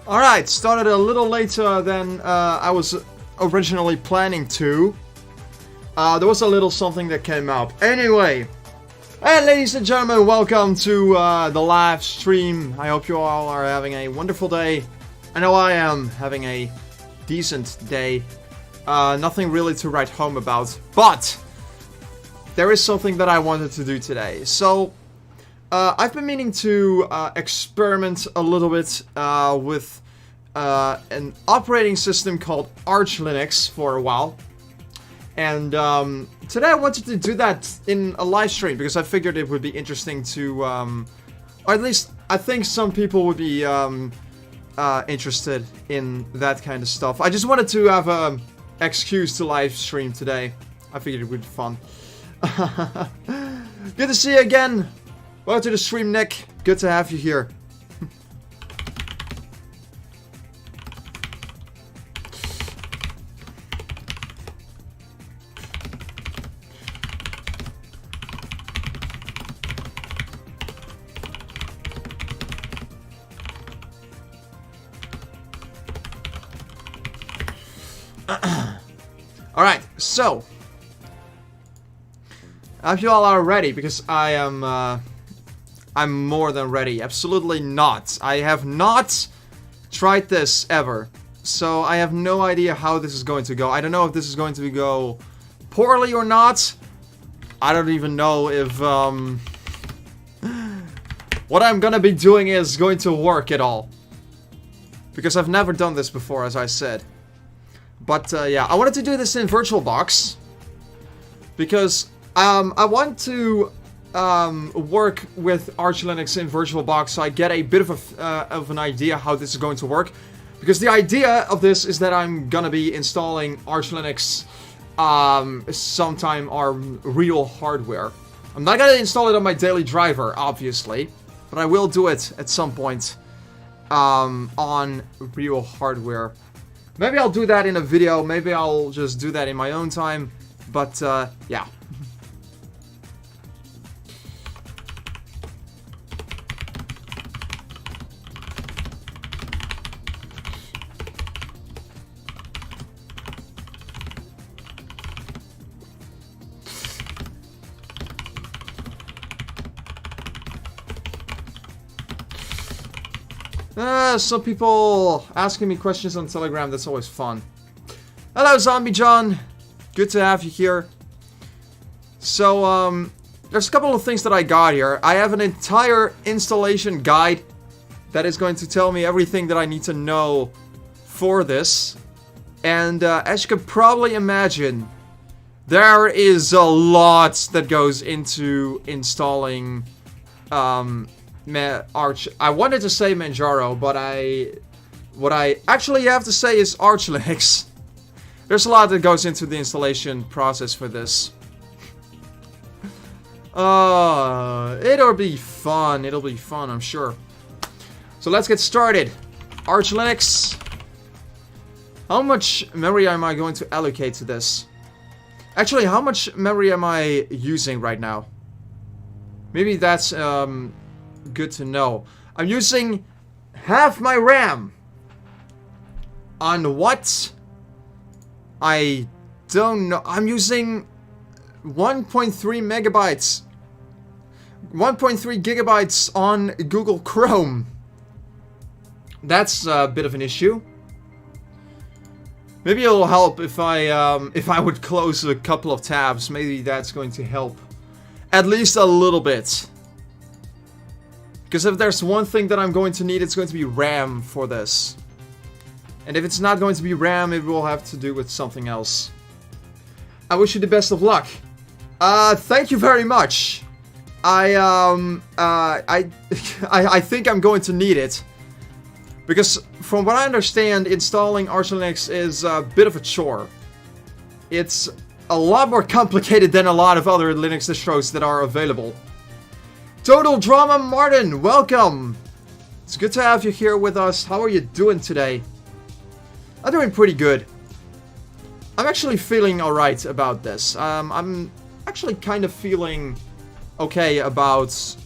Alright, started a little later than I was originally planning to. There was a little something that came up. Anyway, hey ladies and gentlemen, welcome to the live stream. I hope you all are having a wonderful day. I know I am having a decent day. Nothing really to write home about, but there is something that I wanted to do today. So, I've been meaning to experiment a little bit with an operating system called Arch Linux for a while. And today I wanted to do that in a live stream because I figured it would be interesting to, or at least I think some people would be interested in that kind of stuff. I just wanted to have an excuse to live stream today. I figured it would be fun. Good to see you again. Welcome to the stream, Nick. Good to have you here. Alright, so I hope you all are ready, because I am I'm more than ready. Absolutely not. I have not tried this ever, so I have no idea how this is going to go. I don't know if this is going to go poorly or not. I don't even know if what I'm gonna be doing is going to work at all, because I've never done this before, as I said. But yeah, I wanted to do this in VirtualBox because I want to work with Arch Linux in VirtualBox, so I get a bit of an idea how this is going to work. Because the idea of this is that I'm gonna be installing Arch Linux sometime on real hardware. I'm not gonna install it on my daily driver, obviously, but I will do it at some point on real hardware. Maybe I'll do that in a video, maybe I'll just do that in my own time, but yeah. Some people asking me questions on Telegram, that's always fun. Hello, Zombie John. Good to have you here. So, there's a couple of things that I got here. I have an entire installation guide that is going to tell me everything that I need to know for this. And, as you can probably imagine, there is a lot that goes into installing, Arch. I wanted to say Manjaro, but what I actually have to say is Arch Linux. There's a lot that goes into the installation process for this. It'll be fun. It'll be fun, I'm sure. So let's get started. Arch Linux. How much memory am I going to allocate to this? Actually, how much memory am I using right now? Maybe that's good to know. I'm using half my RAM. On what? I don't know. I'm using 1.3 megabytes. 1.3 gigabytes on Google Chrome. That's a bit of an issue. Maybe it'll help if I would close a couple of tabs. Maybe that's going to help. At least a little bit. Because if there's one thing that I'm going to need, it's going to be RAM for this. And if it's not going to be RAM, it will have to do with something else. I wish you the best of luck. Thank you very much. I think I'm going to need it. Because from what I understand, installing Arch Linux is a bit of a chore. It's a lot more complicated than a lot of other Linux distros that are available. Total Drama Martin, welcome! It's good to have you here with us. How are you doing today? I'm doing pretty good. I'm actually feeling alright about this. I'm actually kind of feeling okay about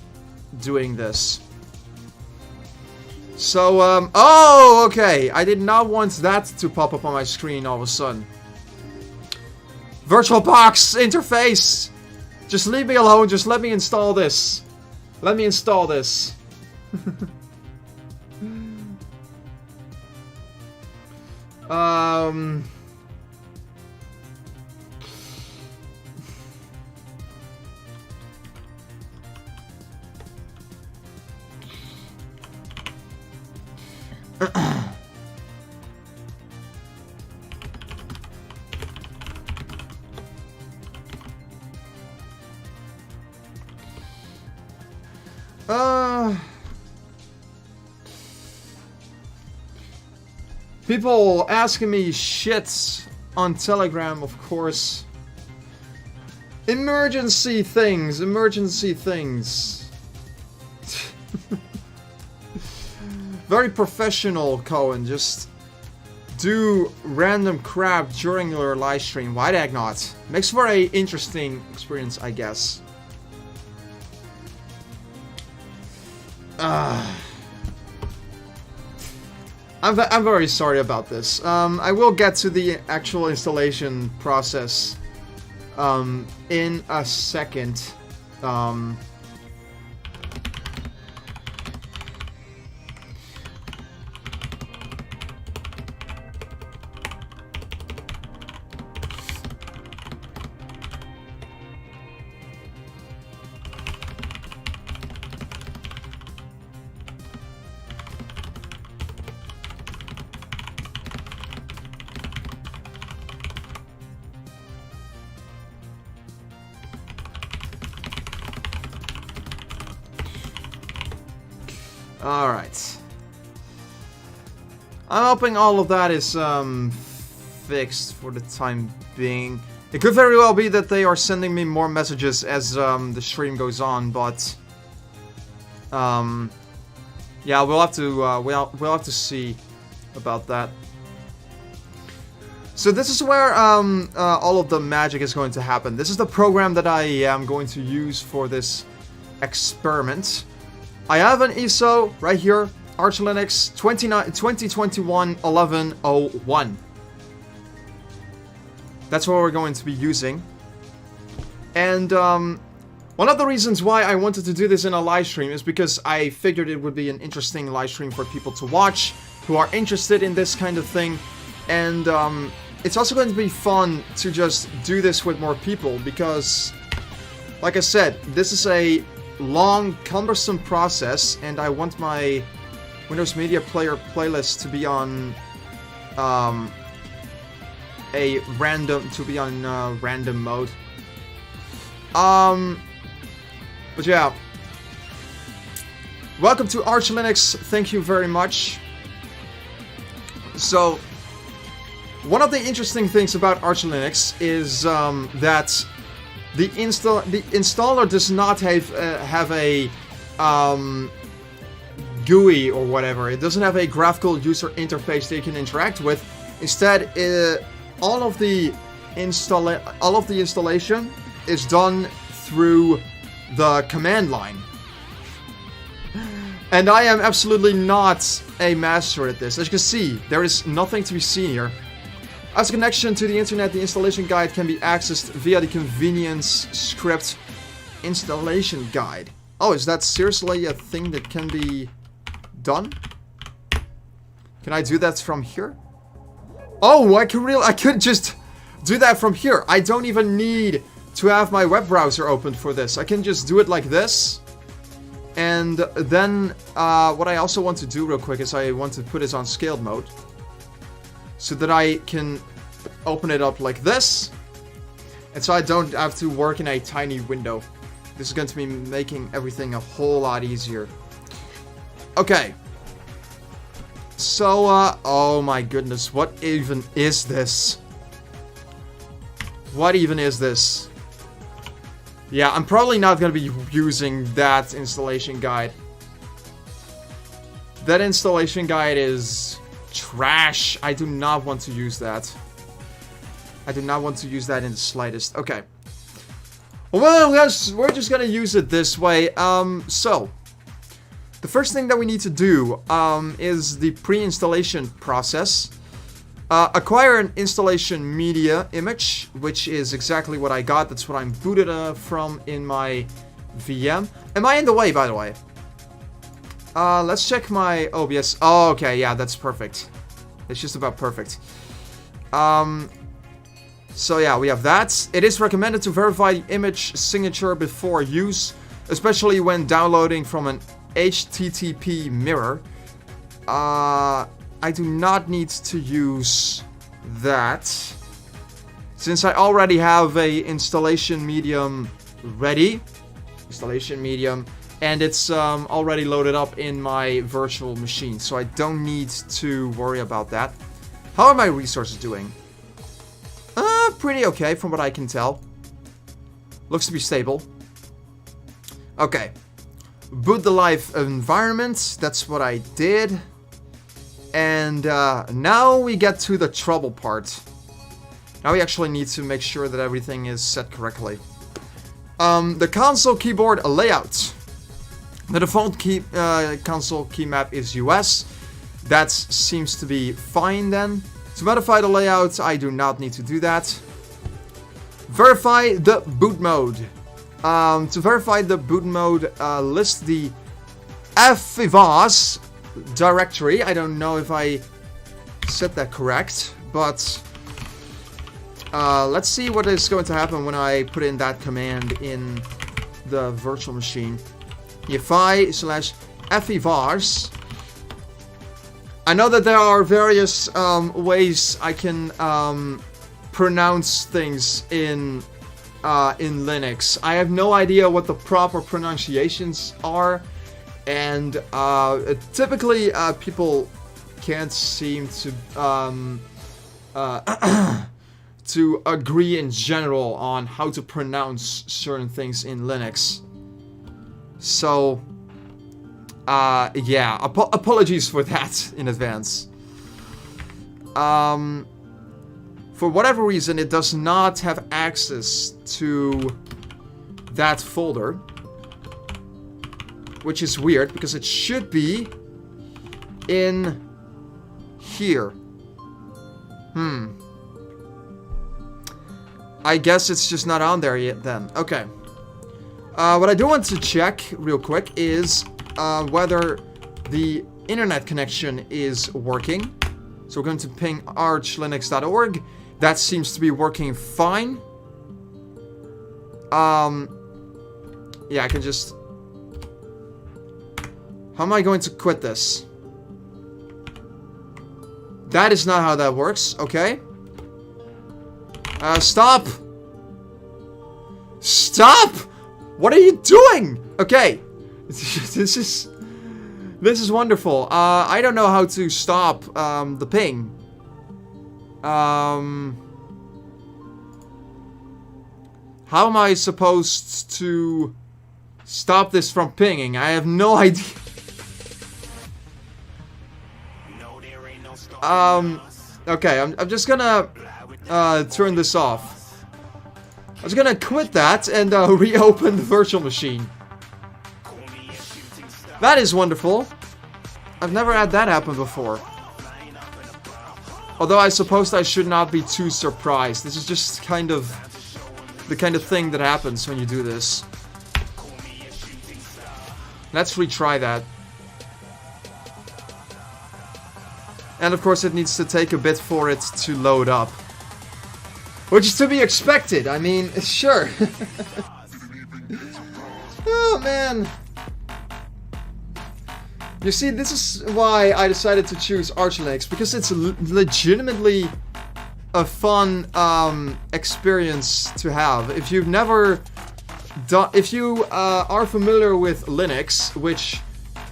doing this. So, oh, okay. I did not want that to pop up on my screen all of a sudden. VirtualBox interface! Just leave me alone, just let me install this. Let me install this. People asking me shit on Telegram, of course. Emergency things, emergency things. Very professional, Cohen. Just do random crap during your live stream. Why the heck not? Makes for a interesting experience, I guess. I'm very sorry about this. I will get to the actual installation process in a second. Alright. I'm hoping all of that is fixed for the time being. It could very well be that they are sending me more messages as the stream goes on, but yeah, we'll have to see about that. So this is where all of the magic is going to happen. This is the program that I am going to use for this experiment. I have an ISO right here, Arch Linux 2021-1101. That's what we're going to be using. And one of the reasons why I wanted to do this in a live stream is because I figured it would be an interesting live stream for people to watch who are interested in this kind of thing. And it's also going to be fun to just do this with more people because, like I said, this is a long, cumbersome process, and I want my Windows Media Player playlist to be on random mode. But yeah, welcome to Arch Linux. Thank you very much. So, one of the interesting things about Arch Linux is that the installer does not have a GUI or whatever. It doesn't have a graphical user interface that you can interact with. Instead, all of the installation is done through the command line. And I am absolutely not a master at this. As you can see, there is nothing to be seen here. As a connection to the internet, the installation guide can be accessed via the convenience script installation guide. Oh, is that seriously a thing that can be done? Can I do that from here? Oh, I could just do that from here. I don't even need to have my web browser open for this. I can just do it like this. And then what I also want to do real quick is I want to put this on scaled mode, so that I can open it up like this. And so I don't have to work in a tiny window. This is going to be making everything a whole lot easier. Okay. So, oh my goodness, what even is this? What even is this? Yeah, I'm probably not going to be using that installation guide. That installation guide is trash. I do not want to use that. I do not want to use that in the slightest. Okay. Well, we're just gonna use it this way. So the first thing that we need to do is the pre-installation process. Acquire an installation media image, which is exactly what I got. That's what I'm booted from in my VM. Am I in the way, by the way? Let's check my OBS. Oh, okay, yeah, that's perfect. It's just about perfect. So yeah, we have that. It is recommended to verify the image signature before use, especially when downloading from an HTTP mirror. I do not need to use that, since I already have a installation medium ready. And it's already loaded up in my virtual machine, so I don't need to worry about that. How are my resources doing? Pretty okay from what I can tell. Looks to be stable. Okay. Boot the live environment. That's what I did. And now we get to the trouble part. Now we actually need to make sure that everything is set correctly. The console keyboard layout. The default console key map is US. That seems to be fine then. To modify the layout, I do not need to do that. Verify the boot mode. To verify the boot mode, list the FIVAS directory. I don't know if I said that correct, but let's see what is going to happen when I put in that command in the virtual machine. EFI/FIVARS. I know that there are various ways I can pronounce things in Linux. I have no idea what the proper pronunciations are. And typically, people can't seem to to agree in general on how to pronounce certain things in Linux. So, yeah, apologies for that in advance. For whatever reason, it does not have access to that folder. Which is weird, because it should be in here. I guess it's just not on there yet then. Okay. What I do want to check real quick is whether the internet connection is working. So we're going to ping archlinux.org. That seems to be working fine. Yeah, I can just... How am I going to quit this? That is not how that works, okay? Stop! Stop! What are you doing? Okay. This is wonderful. I don't know how to stop the ping. How am I supposed to stop this from pinging? I have no idea. Okay, I'm just gonna turn this off. I was gonna quit that and reopen the virtual machine. That is wonderful. I've never had that happen before. Although I suppose I should not be too surprised. This is just kind of the kind of thing that happens when you do this. Let's retry that. And of course it needs to take a bit for it to load up. Which is to be expected, I mean, sure. Oh man. You see, this is why I decided to choose Arch Linux, because it's legitimately a fun experience to have. If you've never done, if you are familiar with Linux, which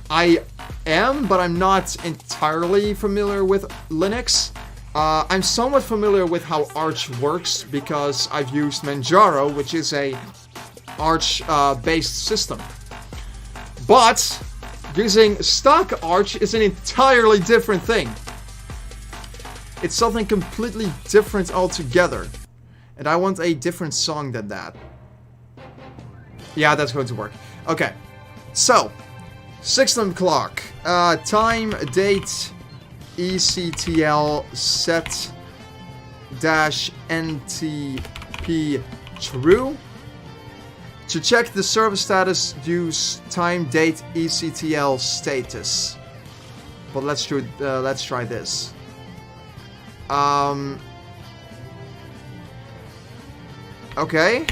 I am, but I'm not entirely familiar with Linux. I'm somewhat familiar with how Arch works because I've used Manjaro, which is a Arch-based system. But using stock Arch is an entirely different thing. It's something completely different altogether. And I want a different song than that. Yeah, that's going to work. Okay, so System clock. Time, date, ECTL set dash NTP true. To check the server status, use time, date, ECTL status. But let's try this. Okay.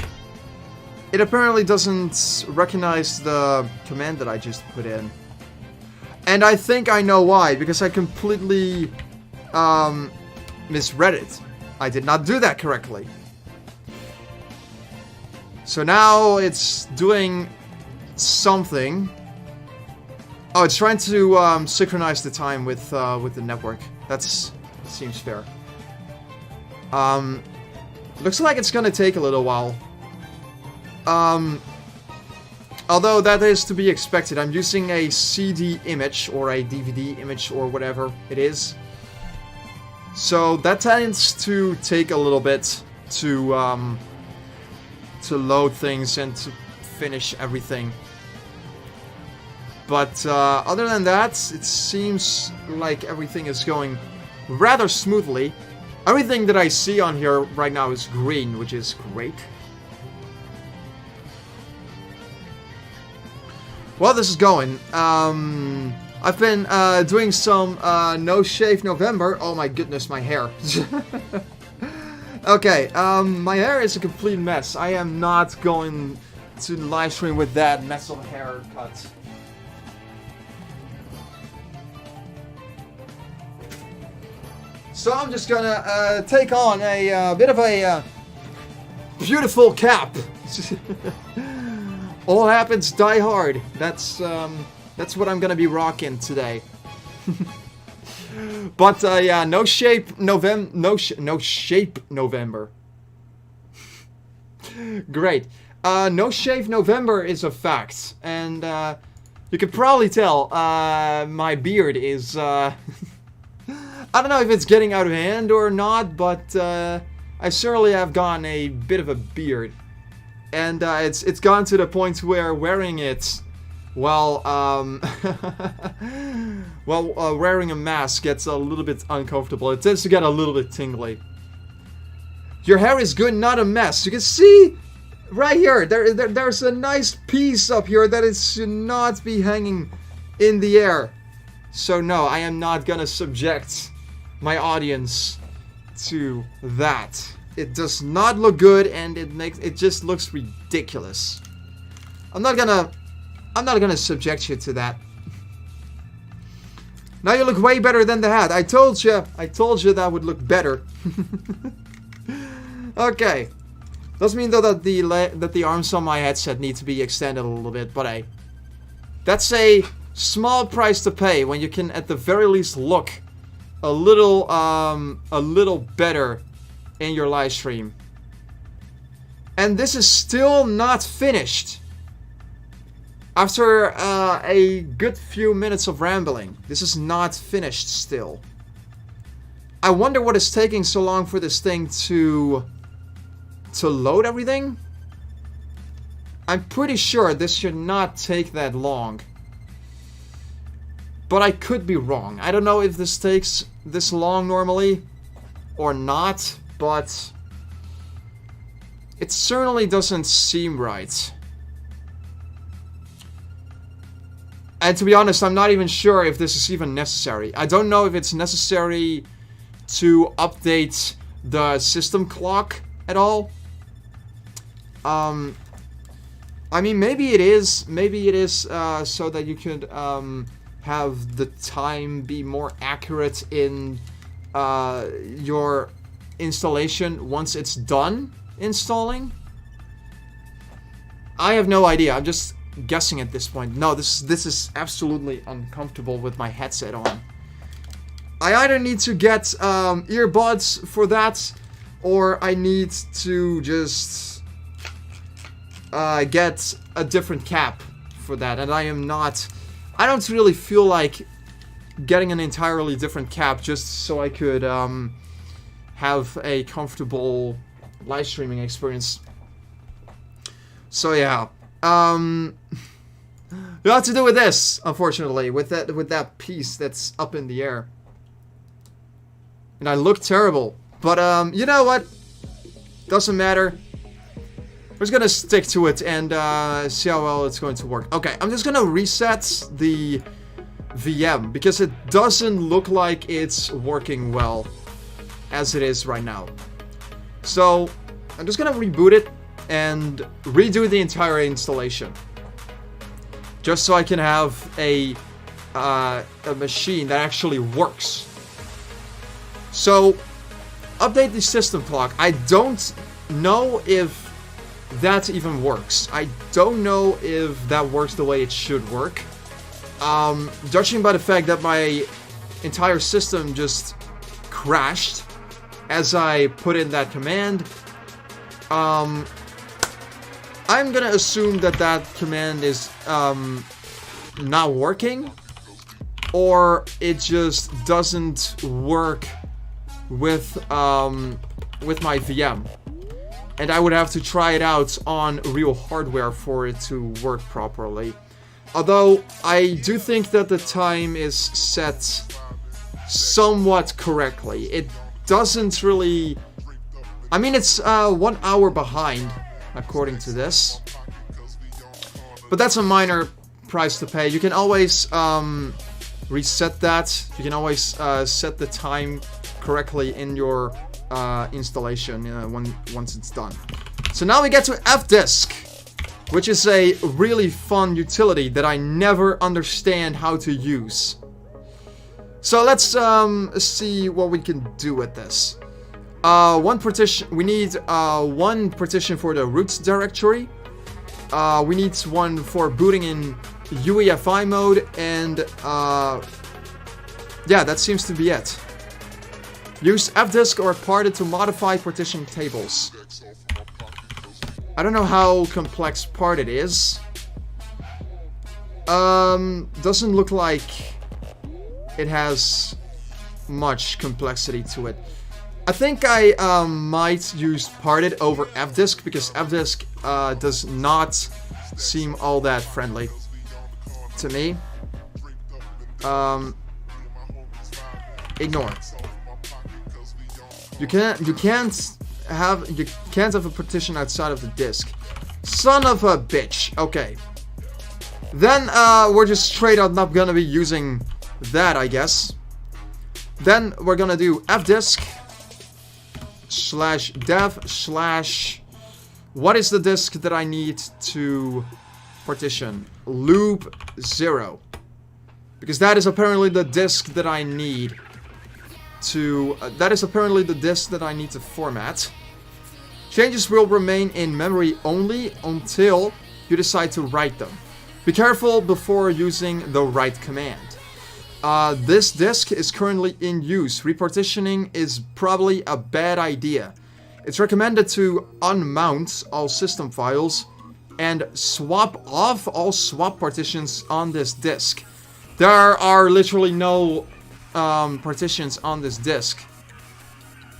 It apparently doesn't recognize the command that I just put in. And I think I know why, because I completely misread it. I did not do that correctly. So now it's doing something. Oh, it's trying to synchronize the time with the network. That seems fair. Looks like it's gonna take a little while. Although that is to be expected. I'm using a CD image or a DVD image or whatever it is. So that tends to take a little bit to load things and to finish everything. But other than that, it seems like everything is going rather smoothly. Everything that I see on here right now is green, which is great. Well, this is going. I've been doing some No Shave November. Oh my goodness, my hair. Okay, my hair is a complete mess. I am not going to live stream with that mess of haircut. So I'm just gonna take on a bit of a beautiful cap. All happens, die hard. That's what I'm gonna be rocking today. But yeah, no shape November. No shape November. Great. No shave November is a fact, and you can probably tell my beard is. I don't know if it's getting out of hand or not, but I certainly have gotten a bit of a beard. And it's gone to the point where wearing it while wearing a mask gets a little bit uncomfortable. It tends to get a little bit tingly. Your hair is good, not a mess. You can see right here, there's a nice piece up here that it should not be hanging in the air. So no, I am not gonna subject my audience to that. It does not look good, and it just looks ridiculous. I'm not gonna subject you to that. Now you look way better than the hat. I told you that would look better. Okay. Doesn't mean though that the arms on my headset need to be extended a little bit, but hey, that's a small price to pay when you can at the very least look a little better in your live stream. And this is still not finished. After a good few minutes of rambling, this is not finished still. I wonder what is taking so long for this thing to load everything. I'm pretty sure this should not take that long. But I could be wrong. I don't know if this takes this long normally or not, but it certainly doesn't seem right. And to be honest, I'm not even sure if this is even necessary. I don't know if it's necessary to update the system clock at all. I mean, maybe it is. Maybe it is so that you could have the time be more accurate in your installation once it's done installing. I have no idea. I'm just guessing at this point. No, this is absolutely uncomfortable with my headset on. I either need to get earbuds for that, or I need to just get a different cap for that. And I don't really feel like getting an entirely different cap just so I could have a comfortable live streaming experience. So yeah, You have to do with this, unfortunately, with that piece that's up in the air. And I look terrible. But, you know what? Doesn't matter. We're just gonna stick to it and see how well it's going to work. Okay, I'm just gonna reset the VM because it doesn't look like it's working well as it is right now. So, I'm just gonna reboot it and redo the entire installation. Just so I can have a machine that actually works. So, update the system clock. I don't know if that even works. I don't know if that works the way it should work. Judging by the fact that my entire system just crashed as I put in that command, I'm gonna assume that that command is not working, or it just doesn't work with my VM, and I would have to try it out on real hardware for it to work properly. Although I do think that the time is set somewhat correctly. It doesn't really. I mean, it's 1 hour behind, according to this. But that's a minor price to pay. You can always reset that. You can always set the time correctly in your installation once it's done. So now we get to fdisk, which is a really fun utility that I never understand how to use. So let's see what we can do with this. One partition. We need one partition for the root directory. We need one for booting in UEFI mode, and yeah, that seems to be it. Use fdisk or parted to modify partition tables. I don't know how complex parted is. Doesn't look like it has much complexity to it. I think I might use parted over fdisk because fdisk does not seem all that friendly to me. Ignore. You can't have a partition outside of the disk. Son of a bitch. Okay. Then we're just straight up not gonna be using that, I guess. Then we're gonna do fdisk /dev/ what is the disk that I need to partition? Loop 0. Because that is apparently the disk that I need to format. Changes will remain in memory only until you decide to write them. Be careful before using the write command. This disk is currently in use. Repartitioning is probably a bad idea. It's recommended to unmount all system files and swap off all swap partitions on this disk. There are literally no partitions on this disk.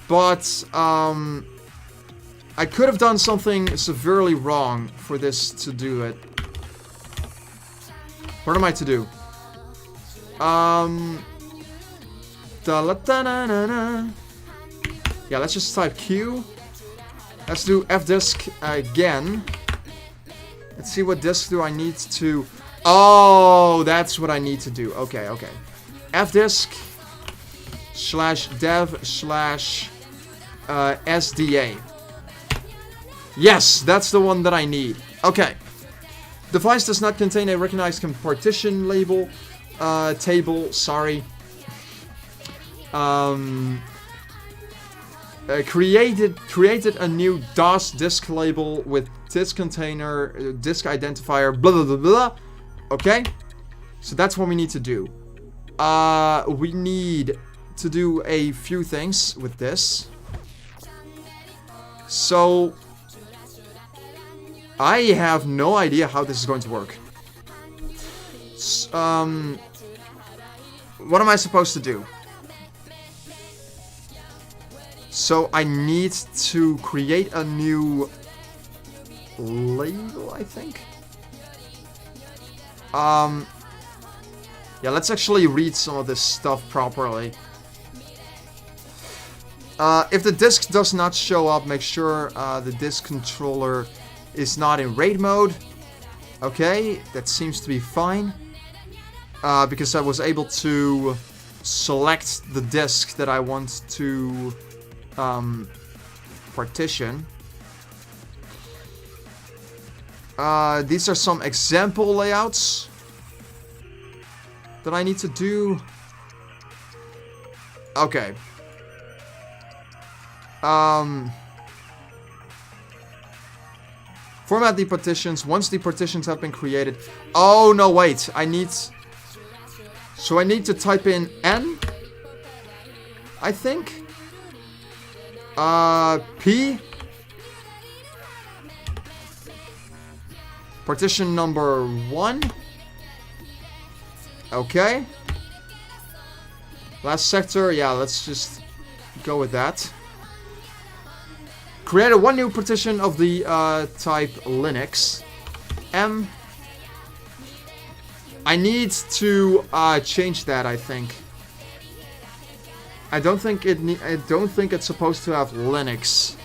But I could have done something severely wrong for this to do it. What am I to do? Yeah, let's just type Q. Let's do fdisk again. Let's see, what disk do I need to... Oh, that's what I need to do. Okay. fdisk /dev/ SDA. Yes, that's the one that I need. Okay. Device does not contain a recognized partition label. Table, sorry. Created a new DOS disk label with disk container, disk identifier, blah blah blah blah. Okay, so that's what we need to do. We need to do a few things with this. So I have no idea how this is going to work. What am I supposed to do? So I need to create a new label, I think. Yeah, let's actually read some of this stuff properly. If the disk does not show up, make sure the disk controller is not in RAID mode. Okay, that seems to be fine. Because I was able to select the disk that I want to partition. These are some example layouts that I need to do. Okay. Format the partitions. Once the partitions have been created. Oh, no, wait. So I need to type in N, I think. P. Partition number 1. Okay. Last sector, yeah, let's just go with that. Create one new partition of the type Linux. M. I need to change that, I think. I don't think it's supposed to have Linux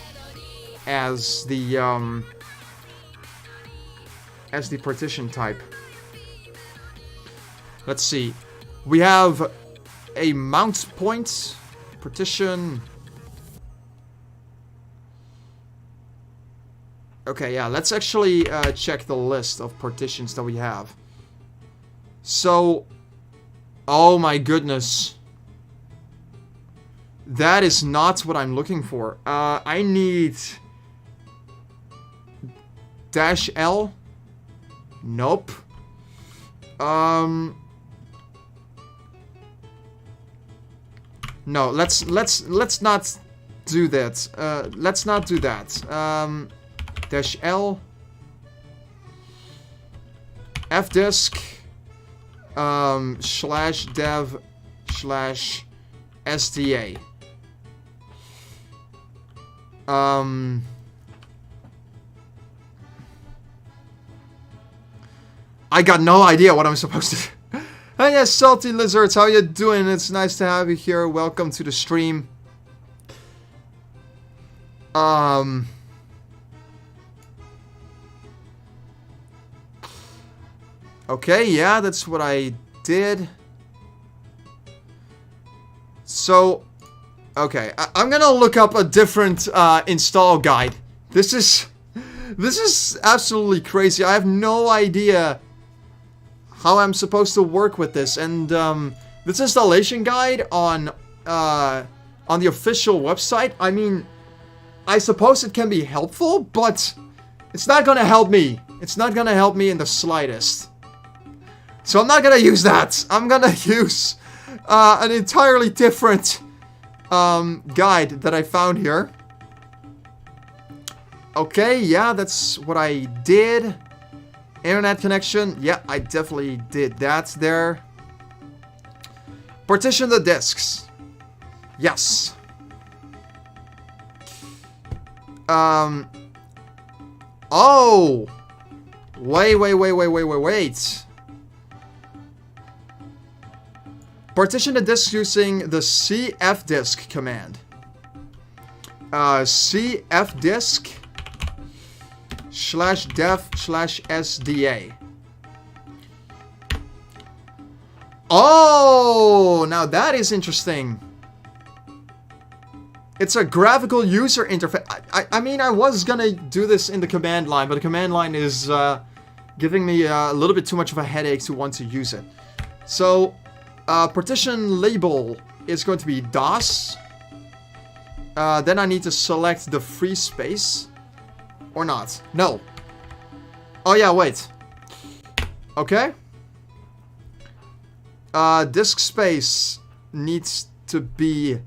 as the partition type. Let's see. We have a mount point partition. Okay, yeah, let's actually check the list of partitions that we have. So, oh my goodness. That is not what I'm looking for. I need -L. Nope. No, let's not do that. Let's not do that. -L. fdisk. /dev/SDA. I got no idea what I'm supposed to do. Hey, yes, Salty Lizards, how you doing? It's nice to have you here. Welcome to the stream. Okay, yeah, that's what I did. So, okay, I'm gonna look up a different install guide. This is absolutely crazy. I have no idea how I'm supposed to work with this. And this installation guide on the official website, I mean, I suppose it can be helpful, but it's not gonna help me. It's not gonna help me in the slightest. So I'm not gonna use that. I'm gonna use an entirely different guide that I found here. Okay, yeah, that's what I did. Internet connection. Yeah, I definitely did that there. Partition the disks. Yes. Oh! Wait. Partition the disks using the cfdisk command. cfdisk /dev/SDA. Oh, now that is interesting. It's a graphical user interface. I mean, I was gonna do this in the command line, but the command line is giving me a little bit too much of a headache to want to use it. So, partition label is going to be DOS. Then I need to select the free space. Or not. No. Oh yeah, wait. Okay. Disk space needs to be...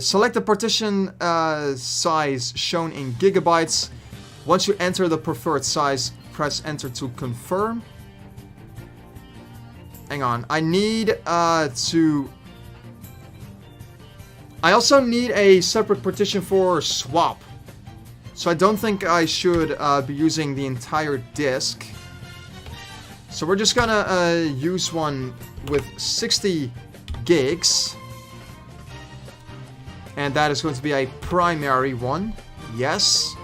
select the partition size shown in gigabytes. Once you enter the preferred size, press enter to confirm. Hang on. I need to... I also need a separate partition for swap. So I don't think I should be using the entire disk. So we're just gonna use one with 60 gigs. And that is going to be a primary one. Yes.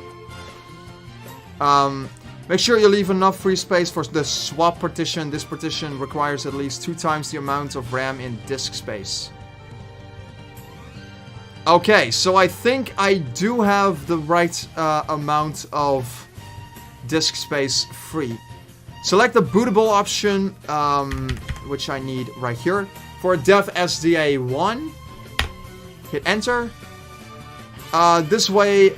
Make sure you leave enough free space for the swap partition. This partition requires at least 2 times the amount of RAM in disk space. Okay, so I think I do have the right amount of disk space free. Select the bootable option, which I need right here. For dev SDA1, hit enter. This way,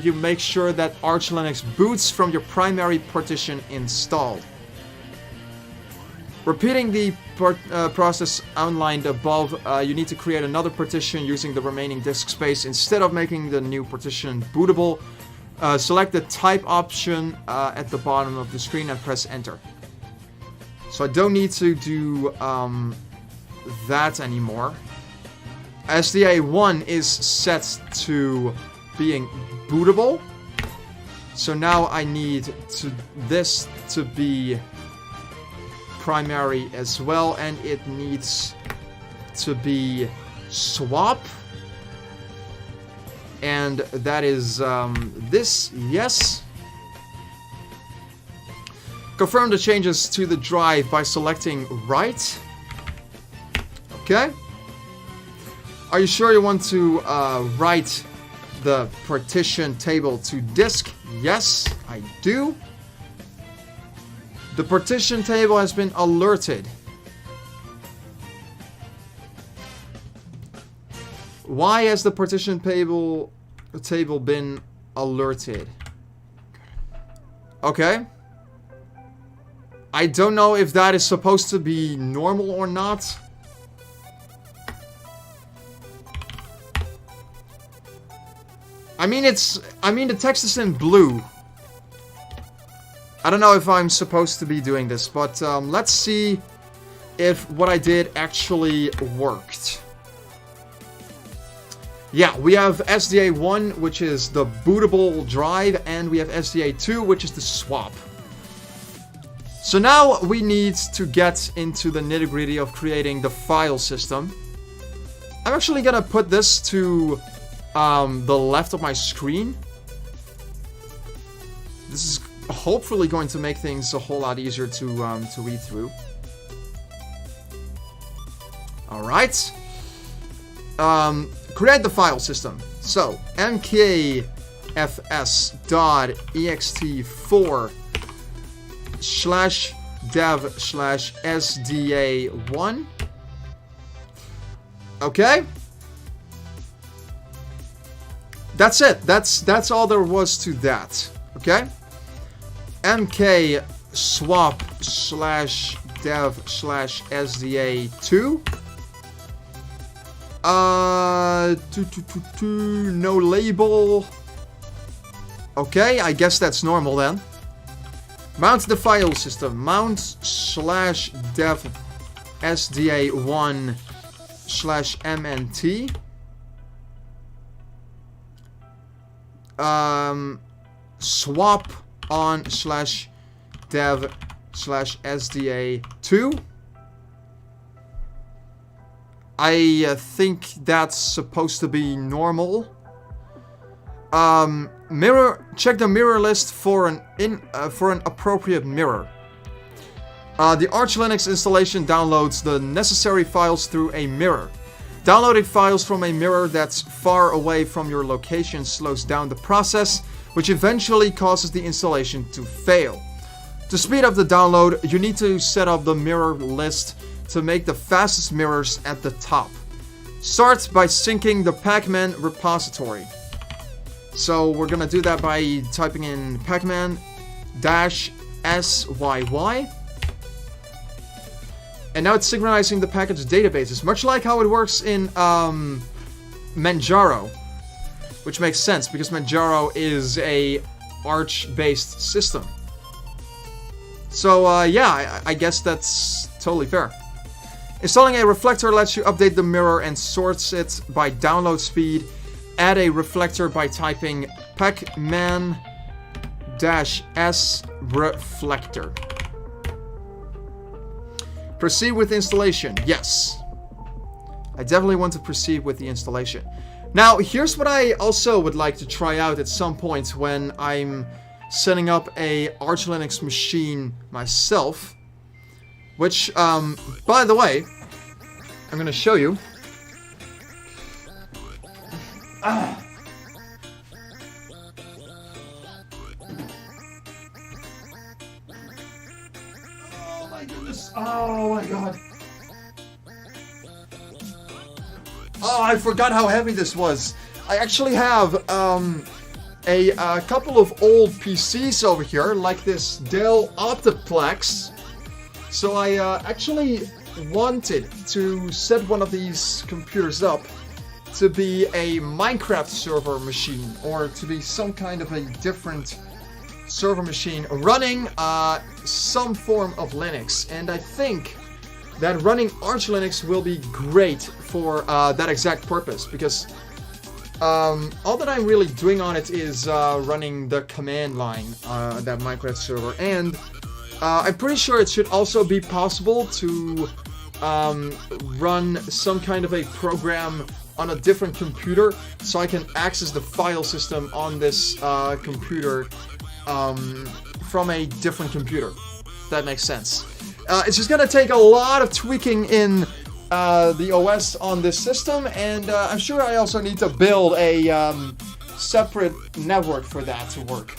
you make sure that Arch Linux boots from your primary partition installed. Repeating the process outlined above, you need to create another partition using the remaining disk space. Instead of making the new partition bootable, select the type option at the bottom of the screen and press enter. So I don't need to do that anymore. SDA1 is set to being bootable. So now I need this to be primary as well, and it needs to be swap. And that is this, yes. Confirm the changes to the drive by selecting right. Okay. Are you sure you want to write the partition table to disk? Yes, I do. The partition table has been alerted. Why has the partition table been alerted? Okay. I don't know if that is supposed to be normal or not. I mean, the text is in blue. I don't know if I'm supposed to be doing this, but let's see if what I did actually worked. Yeah, we have SDA1, which is the bootable drive, and we have SDA2, which is the swap. So now we need to get into the nitty-gritty of creating the file system. I'm actually gonna put this to the left of my screen. This is hopefully going to make things a whole lot easier to read through. All right. Create the file system. So mkfs.ext4/dev/sda1. Okay. That's it. That's all there was to that. Okay. mk swap/dev/sda2. No label. Okay, I guess that's normal then. Mount the file system. Mount/dev/sda1/mnt. Swap on/dev/sda2. I think that's supposed to be normal. Check the mirror list for an appropriate mirror. The Arch Linux installation downloads the necessary files through a mirror. Downloading files from a mirror that's far away from your location slows down the process, which eventually causes the installation to fail. To speed up the download, you need to set up the mirror list to make the fastest mirrors at the top. Start by syncing the pacman repository. So we're gonna do that by typing in pacman-syy. And now it's synchronizing the package databases, much like how it works in Manjaro. Which makes sense, because Manjaro is a Arch-based system. So, yeah, I guess that's totally fair. Installing a reflector lets you update the mirror and sorts it by download speed. Add a reflector by typing pacman-s reflector. Proceed with installation. Yes. I definitely want to proceed with the installation. Now, here's what I also would like to try out at some point when I'm setting up a Arch Linux machine myself. Which, by the way, I'm going to show you. Oh my goodness. Oh my god. Oh, I forgot how heavy this was. I actually have a couple of old PCs over here, like this Dell Optiplex. So I actually wanted to set one of these computers up to be a Minecraft server machine, or to be some kind of a different server machine running some form of Linux. And I think that running Arch Linux will be great for that exact purpose, because all that I'm really doing on it is running the command line, that Minecraft server, and I'm pretty sure it should also be possible to run some kind of a program on a different computer, so I can access the file system on this computer from a different computer. If that makes sense. It's just gonna take a lot of tweaking in the OS on this system, and I'm sure I also need to build a separate network for that to work.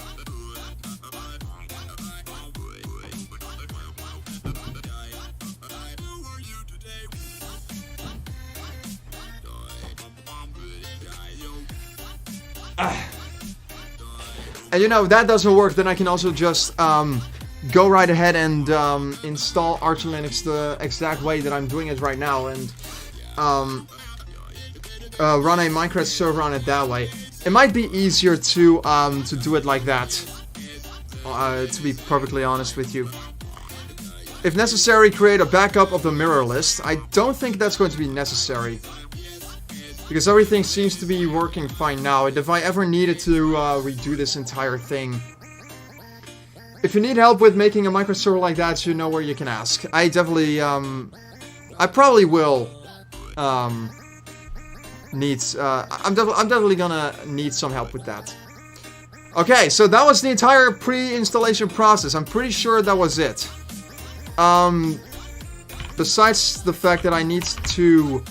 And you know, if that doesn't work, then I can also just go right ahead and install Arch Linux the exact way that I'm doing it right now, and run a Minecraft server on it that way. It might be easier to do it like that, to be perfectly honest with you. If necessary, create a backup of the mirror list. I don't think that's going to be necessary, because everything seems to be working fine now, and if I ever needed to redo this entire thing... If you need help with making a Minecraft server like that, you know where you can ask. I definitely, I probably will, need, I'm definitely gonna need some help with that. Okay, so that was the entire pre-installation process. I'm pretty sure that was it. Besides the fact that I need to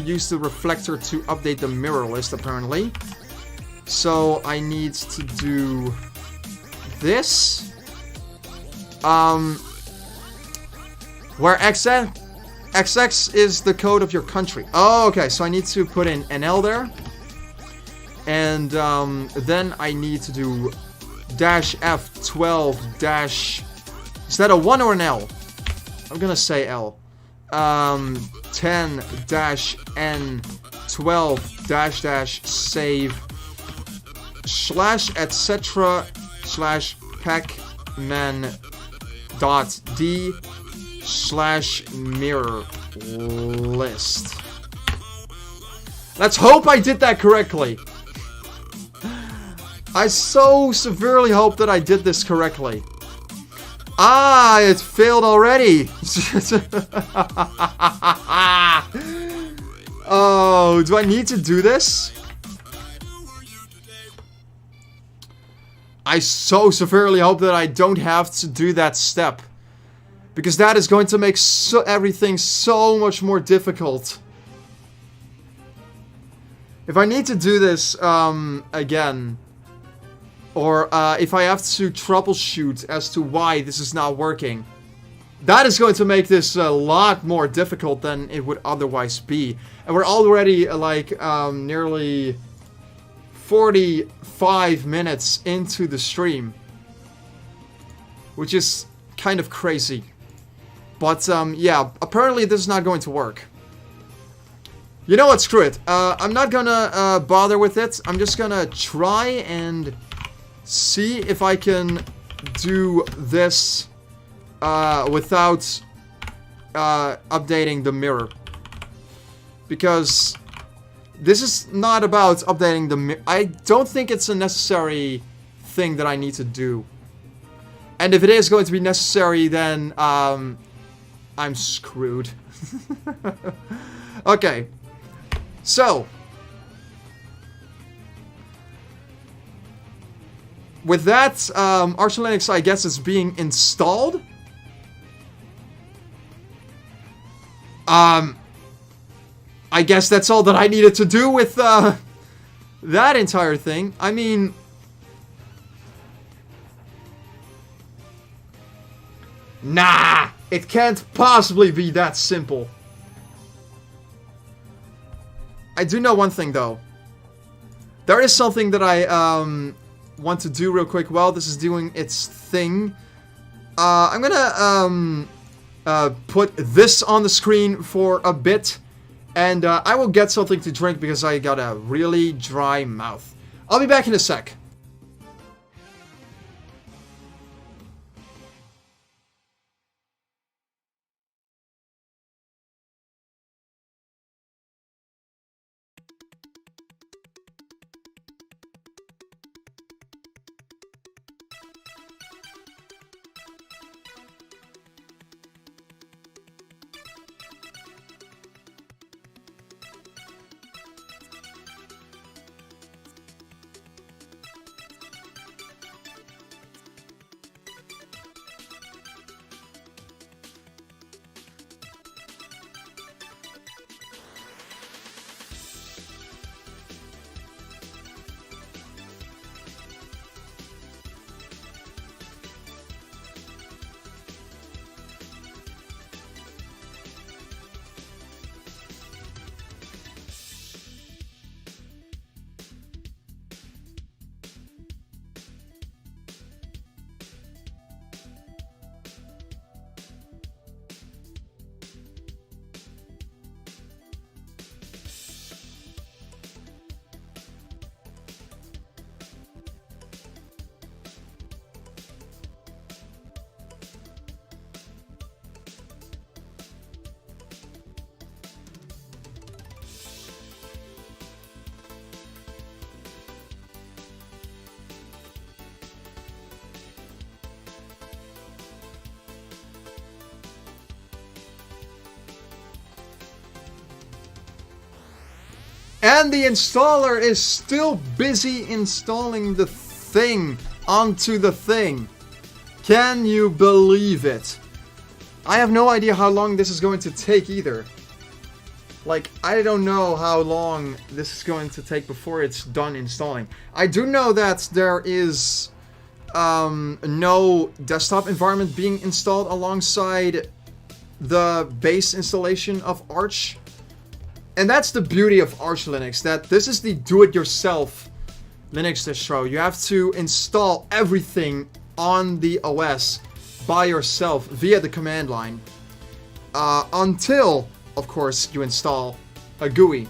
use the reflector to update the mirror list, apparently. So I need to do this. Where XX is the code of your country. Oh, okay. So I need to put in NL there. And then I need to do -F12 dash... Is that a 1 or an L? I'm gonna say L. 10-N12 - save /etc/pacman.d/mirror list. Let's hope I did that correctly. I so severely hope that I did this correctly. Ah, it failed already. Oh, do I need to do this? I so severely hope that I don't have to do that step, because that is going to make everything so much more difficult. If I need to do this again, or if I have to troubleshoot as to why this is not working, that is going to make this a lot more difficult than it would otherwise be. And we're already like nearly 45 minutes into the stream, which is kind of crazy. But yeah, apparently this is not going to work. You know what, screw it. I'm not gonna bother with it. I'm just gonna try and see if I can do this without updating the mirror. Because this is not about updating the mirror. I don't think it's a necessary thing that I need to do. And if it is going to be necessary, then I'm screwed. Okay. So, with that, Arch Linux, I guess, is being installed. I guess that's all that I needed to do with that entire thing. I mean, nah, it can't possibly be that simple. I do know one thing, though. There is something that I want to do real quick while this is doing its thing. I'm gonna put this on the screen for a bit, and I will get something to drink because I got a really dry mouth. I'll be back in a sec. And the installer is still busy installing the thing onto the thing. Can you believe it? I have no idea how long this is going to take either. Like, I don't know how long this is going to take before it's done installing. I do know that there is no desktop environment being installed alongside the base installation of Arch. And that's the beauty of Arch Linux, that this is the do-it-yourself Linux distro. You have to install everything on the OS by yourself via the command line. Until, of course, you install a GUI.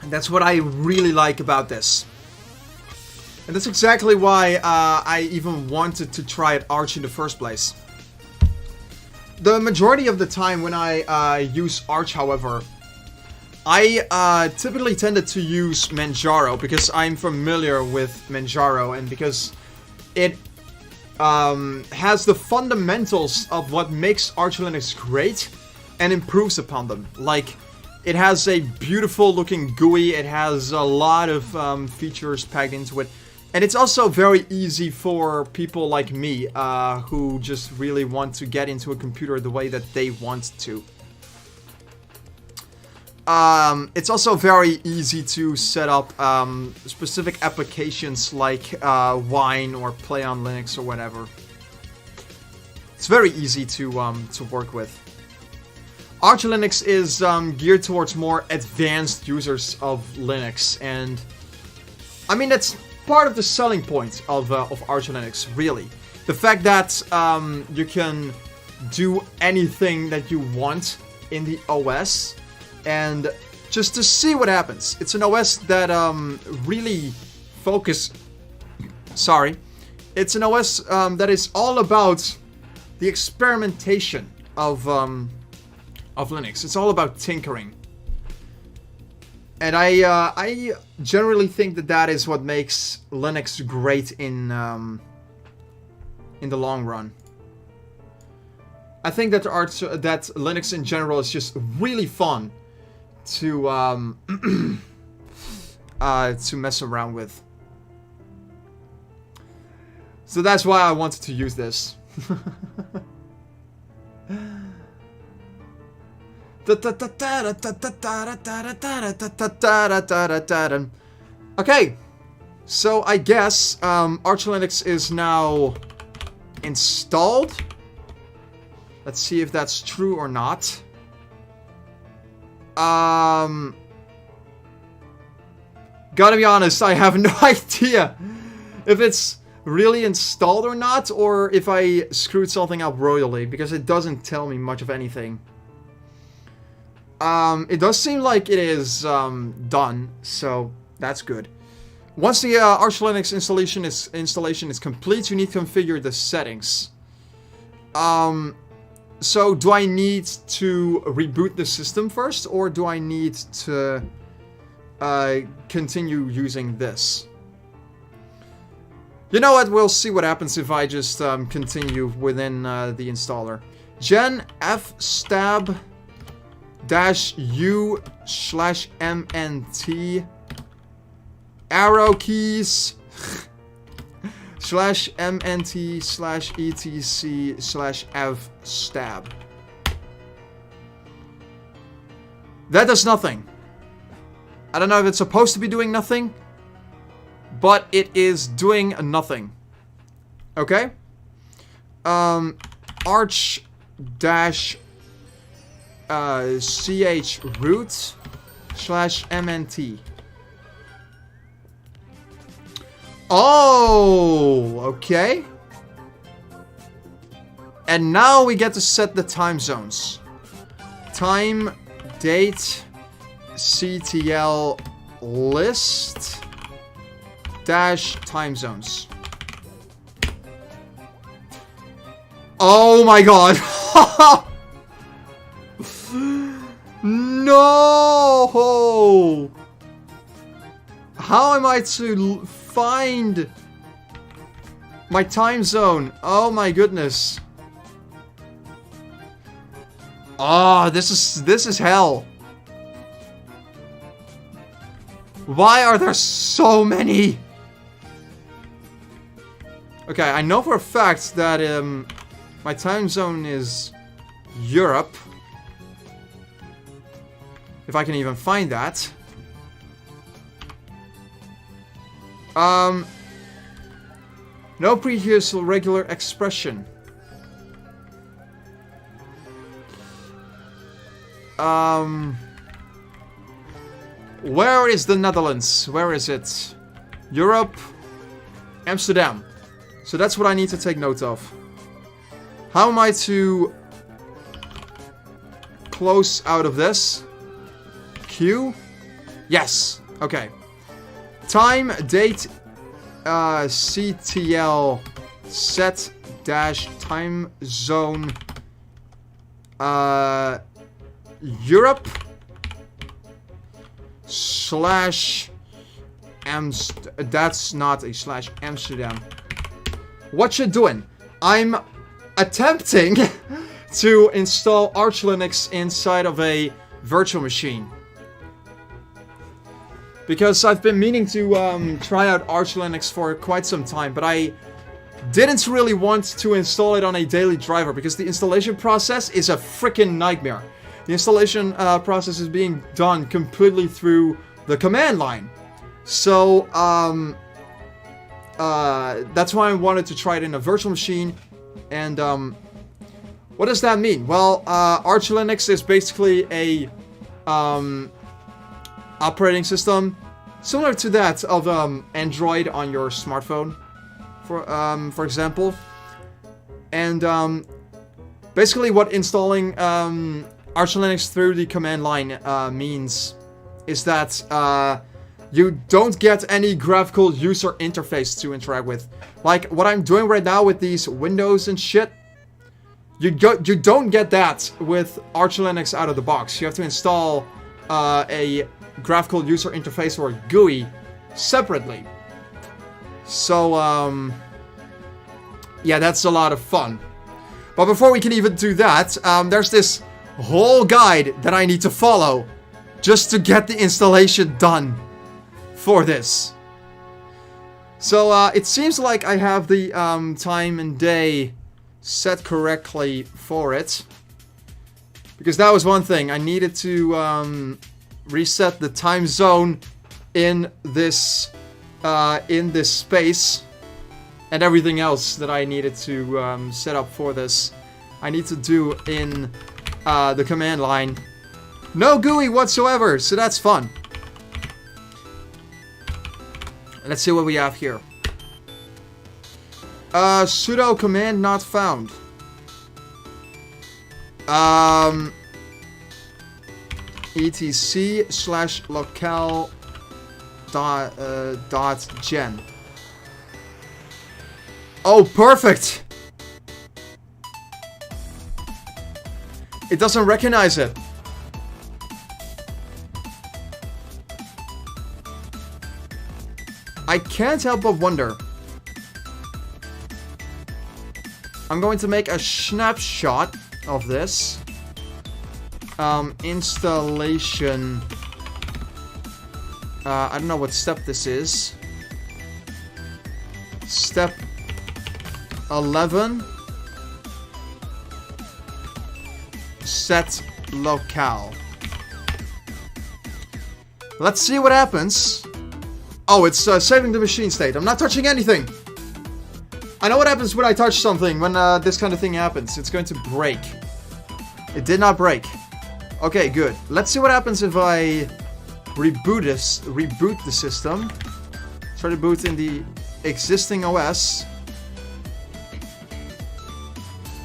And that's what I really like about this. And that's exactly why I even wanted to try out Arch in the first place. The majority of the time when I use Arch, however, I typically tended to use Manjaro because I'm familiar with Manjaro and because it has the fundamentals of what makes Arch Linux great and improves upon them. Like, it has a beautiful looking GUI, it has a lot of features packed into it. And it's also very easy for people like me, who just really want to get into a computer the way that they want to. It's also very easy to set up specific applications like Wine or Play on Linux or whatever. It's very easy to work with. Arch Linux is geared towards more advanced users of Linux, and I mean that's part of the selling point of Arch Linux, really. The fact that you can do anything that you want in the OS, and just to see what happens. It's an OS that really it's an OS that is all about the experimentation of Linux. It's all about tinkering. And I generally think that that is what makes Linux great in the long run. I think that that Linux in general is just really fun to to mess around with. So that's why I wanted to use this. Okay, so I guess Arch Linux is now installed. Let's see if that's true or not. Gotta be honest, I have no idea if it's really installed or not, or if I screwed something up royally, because it doesn't tell me much of anything. It does seem like it is done, so that's good. Once the Arch Linux installation is complete, you need to configure the settings. So do I need to reboot the system first, or do I need to continue using this? You know what, we'll see what happens if I just continue within the installer. Gen fstab -u/mnt arrow keys /mnt/etc/fstab. That does nothing. I don't know if it's supposed to be doing nothing, but it is doing nothing. Okay? Arch -ch root/mnt. Oh, okay. And now we get to set the time zones. Time, date, ctl list -time zones. Oh my god. No! How am I to find my time zone? Oh my goodness. Oh, this is hell. Why are there so many? Okay, I know for a fact that my time zone is Europe. If I can even find that. No previous regular expression. Where is the Netherlands? Where is it? Europe, Amsterdam. So that's what I need to take note of. How am I to close out of this? Q? Yes. Okay. Time, date, ctl set -time zone Europe / that's not a /Amsterdam. What you doing? I'm attempting to install Arch Linux inside of a virtual machine. Because I've been meaning to try out Arch Linux for quite some time, but I didn't really want to install it on a daily driver because the installation process is a freaking nightmare. The installation process is being done completely through the command line. So, that's why I wanted to try it in a virtual machine. And, what does that mean? Well, Arch Linux is basically a, operating system similar to that of Android on your smartphone, for example. And basically what installing Arch Linux through the command line means is that you don't get any graphical user interface to interact with. Like what I'm doing right now with these windows and shit. You don't get that with Arch Linux out of the box. You have to install a graphical user interface or GUI separately. So, yeah, that's a lot of fun. But before we can even do that, there's this whole guide that I need to follow just to get the installation done for this. So, it seems like I have the time and day set correctly for it. Because that was one thing. I needed to reset the time zone in this space. And everything else that I needed to set up for this, I need to do in the command line. No GUI whatsoever, so that's fun. Let's see what we have here. Sudo command not found. etc/locale dot gen. Oh, perfect! It doesn't recognize it. I can't help but wonder. I'm going to make a snapshot of this. Installation. I don't know what step this is. Step 11. Set locale. Let's see what happens. Oh, it's saving the machine state. I'm not touching anything. I know what happens when I touch something, when this kind of thing happens. It's going to break. It did not break. Okay, good. Let's see what happens if I reboot the system. Try to boot in the existing OS.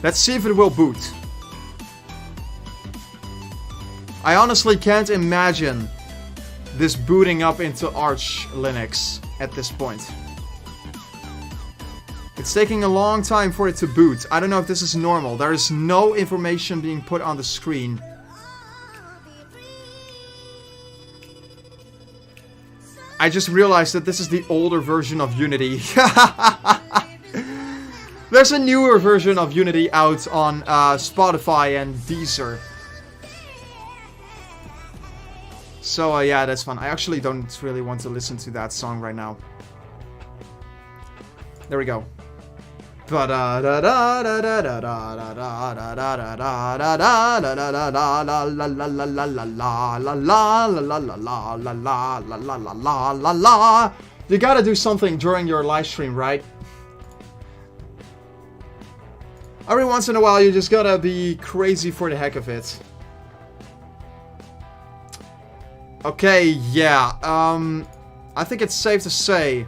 Let's see if it will boot. I honestly can't imagine this booting up into Arch Linux at this point. It's taking a long time for it to boot. I don't know if this is normal. There is no information being put on the screen. I just realized that this is the older version of Unity. There's a newer version of Unity out on Spotify and Deezer. So yeah, that's fun. I actually don't really want to listen to that song right now. There we go. You gotta do something during your live stream, right? Every once in a while, you just gotta be crazy for the heck of it. Okay, yeah. I think it's safe to say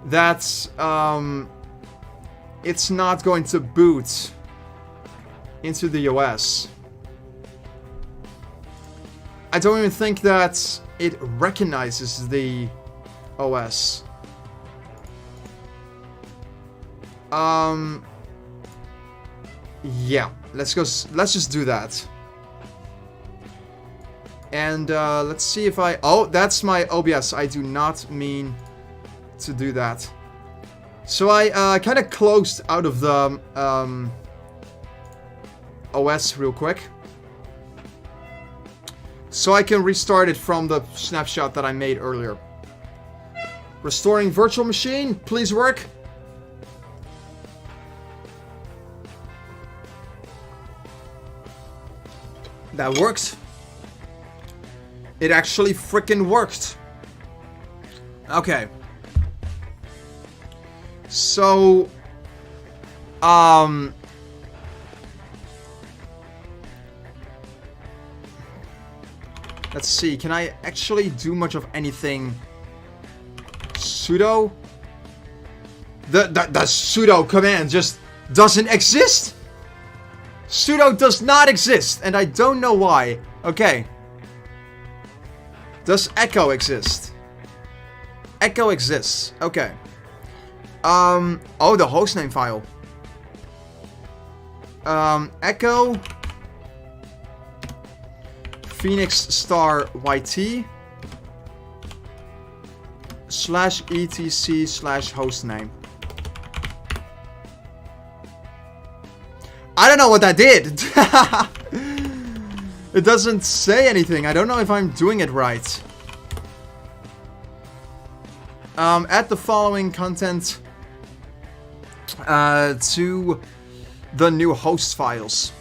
that it's not going to boot into the OS. I don't even think that it recognizes the OS. Yeah, let's just do that. And let's see if I... Oh, that's my OBS. I do not mean to do that. So I kind of closed out of the OS real quick. So I can restart it from the snapshot that I made earlier. Restoring virtual machine, please work. That works. It actually frickin' worked. Okay. So, let's see. Can I actually do much of anything? Sudo? The sudo command just doesn't exist? Sudo does not exist, and I don't know why. Okay. Does echo exist? Echo exists. Okay. Oh, the hostname file. Echo. Phoenix Star YT /etc/hostname. I don't know what that did. It doesn't say anything. I don't know if I'm doing it right. Add the following content to the new host files.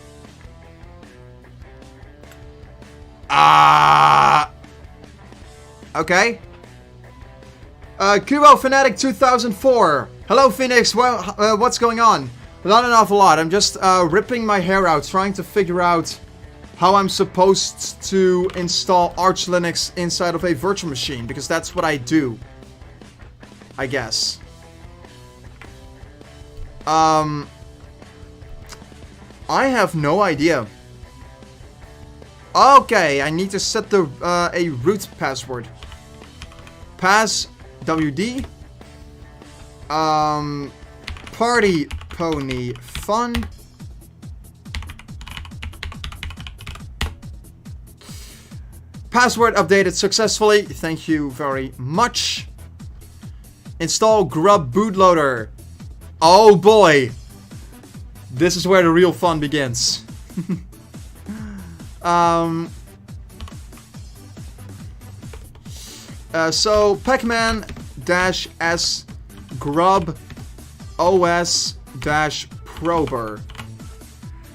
Okay. Kubo Fanatic 2004. Hello, Phoenix. Well, what's going on? Not an awful lot. I'm just ripping my hair out, trying to figure out how I'm supposed to install Arch Linux inside of a virtual machine, because that's what I do, I guess. I have no idea. Okay, I need to set the a root password. Pass WD. Party Pony Fun. Password updated successfully. Thank you very much. Install Grub bootloader. Oh boy. This is where the real fun begins. So Pacman-S grub os-prober.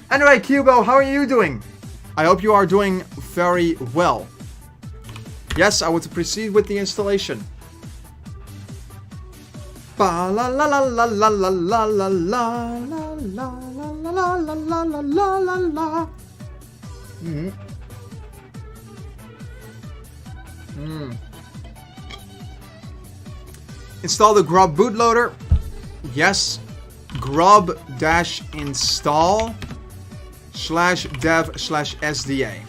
Anyway, Kubo, how are you doing? I hope you are doing very well. Yes, I want to proceed with the installation. Ba la la la la la la la la la la la la la la la la. Install the grub bootloader. Yes. grub-install /dev/sda.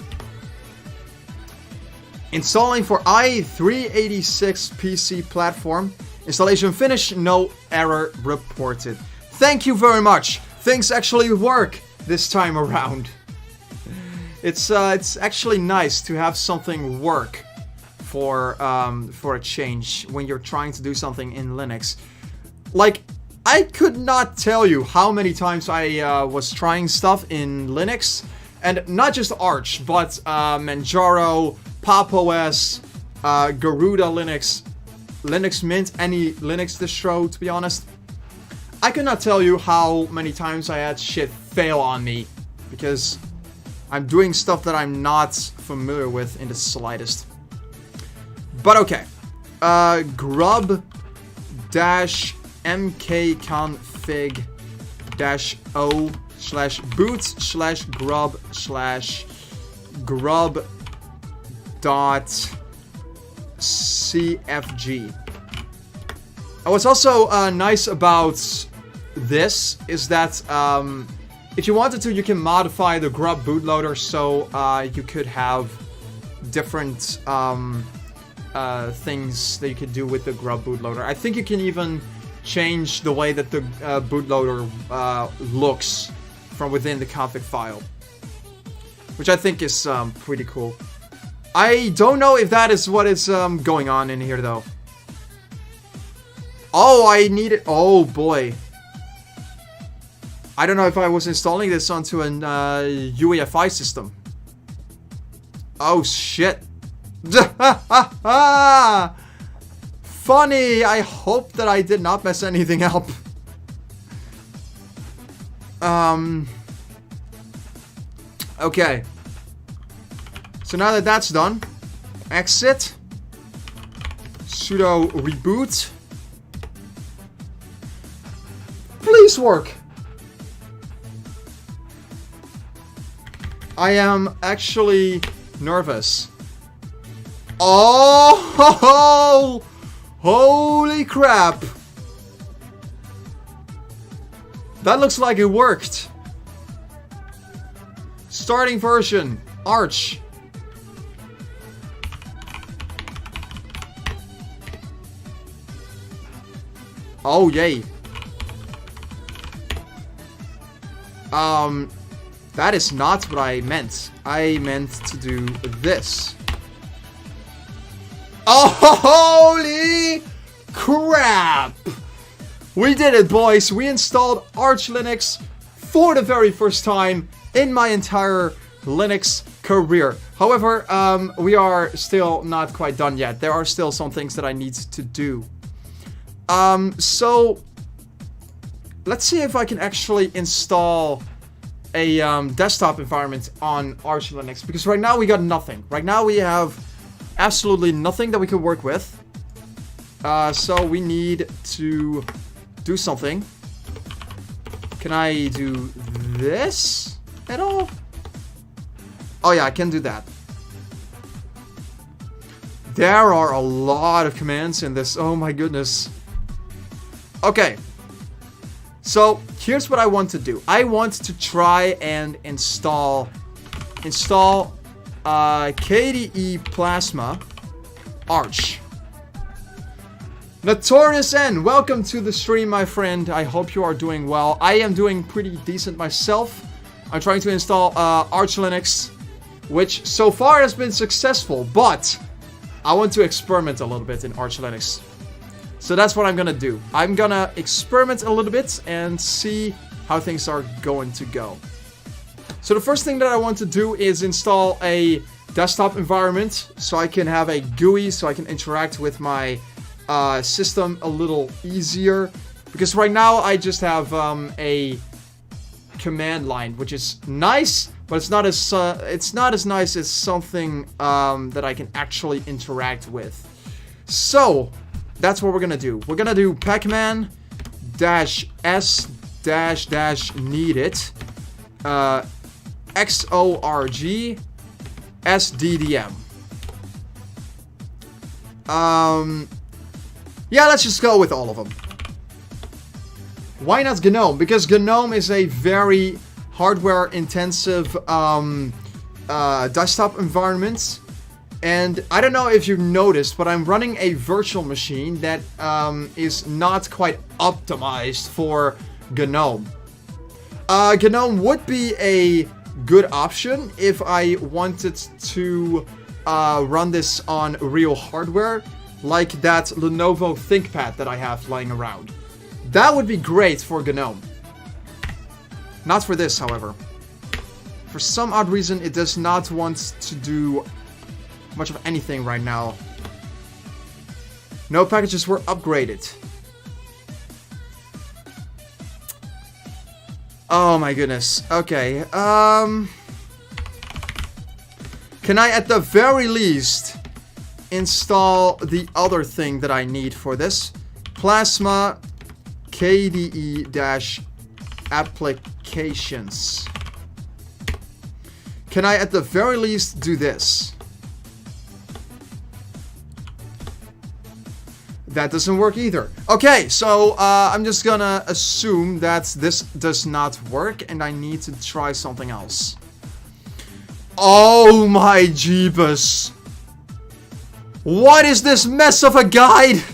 Installing for i386 PC platform. Installation finished. No error reported. Thank you very much. Things actually work this time around. It's actually nice to have something work for a change when you're trying to do something in Linux. Like, I could not tell you how many times I was trying stuff in Linux, and not just Arch, but Manjaro, Pop! OS, Garuda Linux, Linux Mint, any Linux distro, to be honest. I could not tell you how many times I had shit fail on me, because I'm doing stuff that I'm not familiar with in the slightest. But okay. grub-mkconfig-o/grub.cfg. What's also nice about this is that if you wanted to, you can modify the grub bootloader so you could have different things that you could do with the grub bootloader. I think you can even change the way that the bootloader looks from within the config file, which I think is pretty cool. I don't know if that is what is going on in here though. Oh, I need it. Oh boy. I don't know if I was installing this onto an UEFI system. Oh shit. Funny. I hope that I did not mess anything up. Okay. So now that that's done, exit, sudo reboot. Please work. I am actually nervous. Oh, holy crap. That looks like it worked. Starting version, Arch. Oh, yay. That is not what I meant. I meant to do this. Oh, holy crap! We did it, boys. We installed Arch Linux for the very first time in my entire Linux career. However, we are still not quite done yet. There are still some things that I need to do. So let's see if I can actually install a desktop environment on Arch Linux, because right now we got nothing. Right now we have absolutely nothing that we can work with. So we need to do something. Can I do this at all? Oh yeah, I can do that. There are a lot of commands in this. Oh my goodness. Okay. So here's what I want to do. I want to try and install KDE Plasma Arch. Notorious N, welcome to the stream, my friend. I hope you are doing well. I am doing pretty decent myself. I'm trying to install Arch Linux, which so far has been successful, but I want to experiment a little bit in Arch Linux. So that's what I'm gonna do. I'm gonna experiment a little bit and see how things are going to go. So the first thing that I want to do is install a desktop environment so I can have a GUI, so I can interact with my system a little easier. Because right now I just have a command line, which is nice, but it's not as nice as something that I can actually interact with. So that's what we're gonna do. We're gonna do pacman -s -needed xorg sddm. Yeah, let's just go with all of them. Why not GNOME? Because GNOME is a very hardware-intensive desktop environment. And I don't know if you noticed, but I'm running a virtual machine that is not quite optimized for GNOME. GNOME would be a good option if I wanted to run this on real hardware, like that Lenovo ThinkPad that I have lying around. That would be great for GNOME. Not for this, however. For some odd reason, it does not want to do much of anything right now. No packages were upgraded. Oh my goodness. Okay. Can I at the very least install the other thing that I need for this? Plasma KDE-applications. Can I at the very least do this? That doesn't work either. Okay, so I'm just gonna assume that this does not work and I need to try something else. Oh my jeebus. What is this mess of a guide?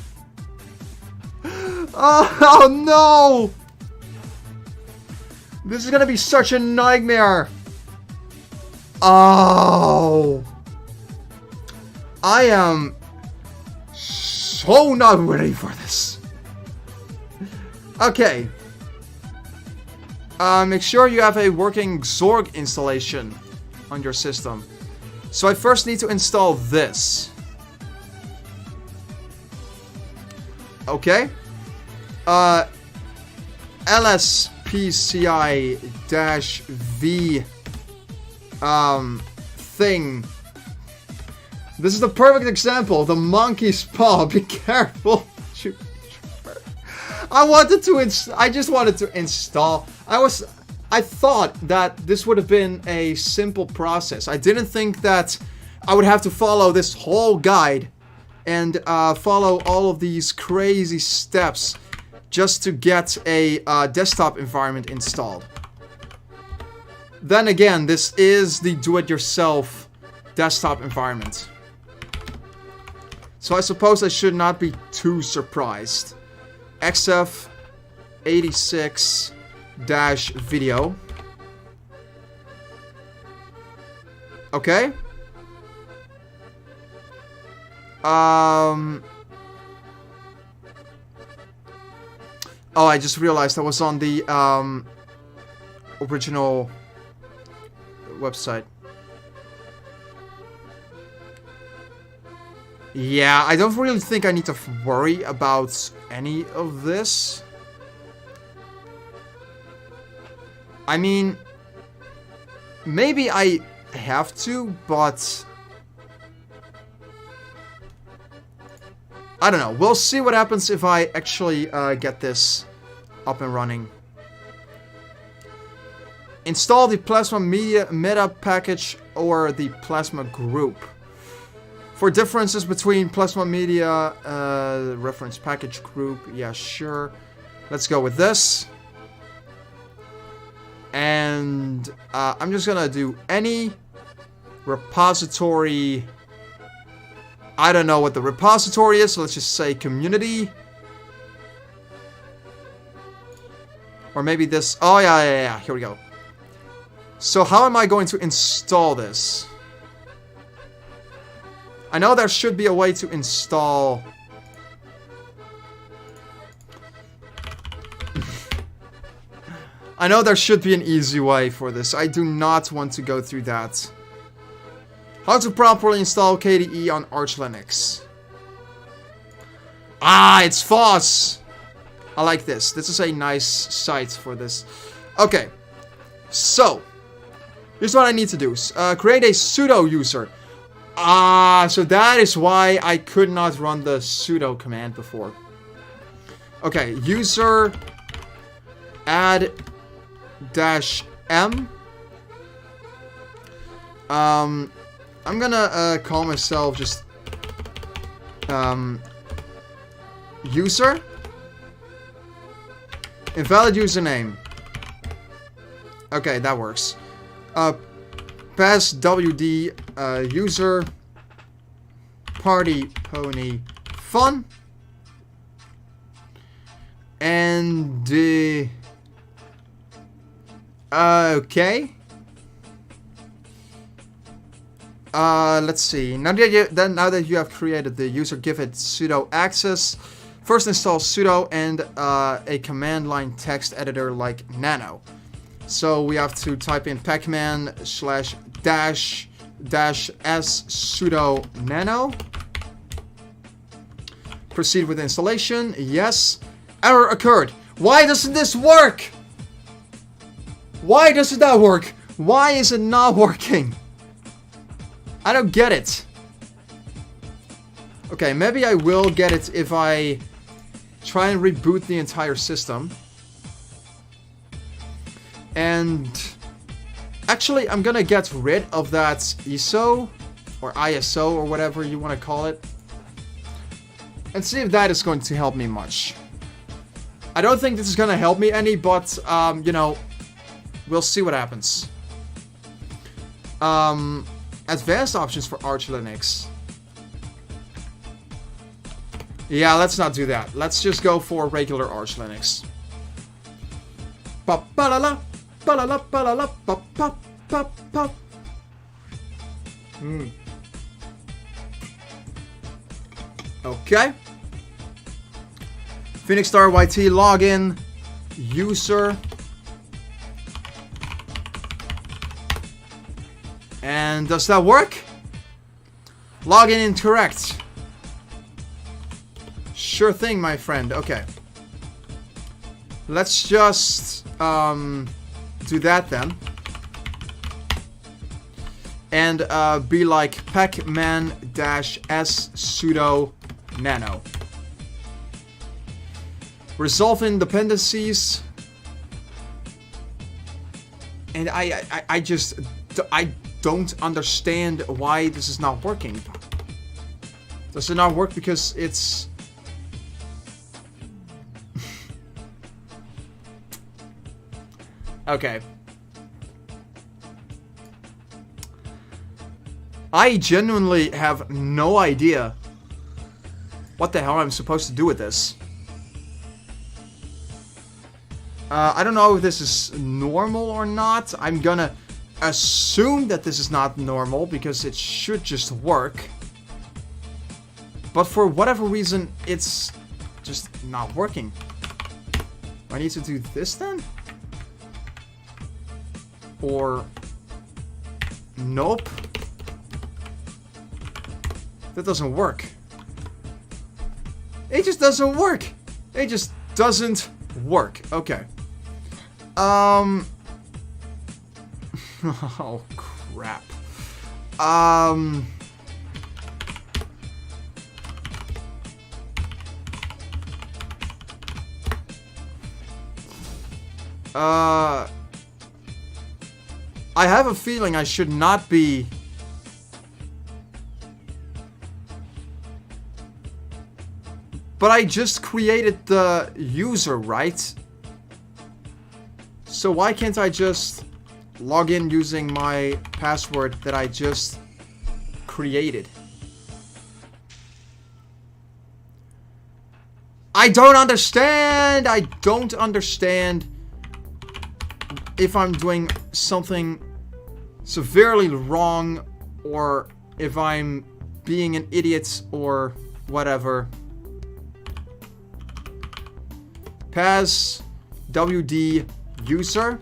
Oh no! This is gonna be such a nightmare. Oh. I am so not ready for this. Okay. Make sure you have a working Xorg installation on your system. So I first need to install this. Okay. lspci-v thing. This is the perfect example. The monkey's paw. Be careful. I just wanted to install. I thought that this would have been a simple process. I didn't think that I would have to follow this whole guide and follow all of these crazy steps just to get a desktop environment installed. Then again, this is the do-it-yourself desktop environment. So I suppose I should not be too surprised. XF86-video. Okay. Oh, I just realized I was on the original website. Yeah, I don't really think I need to worry about any of this. I mean, maybe I have to, but I don't know. We'll see what happens if I actually get this up and running. Install the Plasma Media Meta package or the Plasma Group. For differences between Plasma Media reference package group, yeah, sure. Let's go with this. And I'm just gonna do any repository. I don't know what the repository is, so let's just say community. Or maybe this. Oh, yeah. Here we go. So how am I going to install this? I know there should be a way to install... I know there should be an easy way for this. I do not want to go through that. How to properly install KDE on Arch Linux. Ah, it's FOSS! I like this. This is a nice site for this. Okay. So, here's what I need to do. Create a sudo user. Ah, so that is why I could not run the sudo command before. Okay, user add -m. I'm gonna call myself just user. Invalid username. Okay, that works. Pass WD user party pony fun. And okay. Let's see. Now that you have created the user, give it sudo access. First install sudo and a command line text editor like nano. So we have to type in pacman /-s sudo nano. Proceed with installation. Yes. Error occurred. Why doesn't this work? Why doesn't that work? Why is it not working? I don't get it. Okay, maybe I will get it if I try and reboot the entire system. And actually, I'm gonna get rid of that ISO or ISO or whatever you want to call it, and see if that is going to help me much. I don't think this is gonna help me any, but you know, we'll see what happens. Advanced options for Arch Linux. Yeah, let's not do that. Let's just go for regular Arch Linux. Okay. Phoenix Star YT login user. And does that work? Login incorrect. Sure thing, my friend. Okay. Let's just do that then. And be like pacman -s sudo nano. Resolving dependencies. And I don't understand why this is not working. Does it not work because it's... Okay. I genuinely have no idea what the hell I'm supposed to do with this. I don't know if this is normal or not. I'm gonna assume that this is not normal because it should just work. But for whatever reason, it's just not working. I need to do this then? Or... Nope. That doesn't work. It just doesn't work. It just doesn't work. Okay. Oh, crap. I have a feeling I should not be... But I just created the user, right? So why can't I just log in using my password that I just created? I don't understand! I don't understand if I'm doing something severely wrong or if I'm being an idiot or whatever. Pass WD user.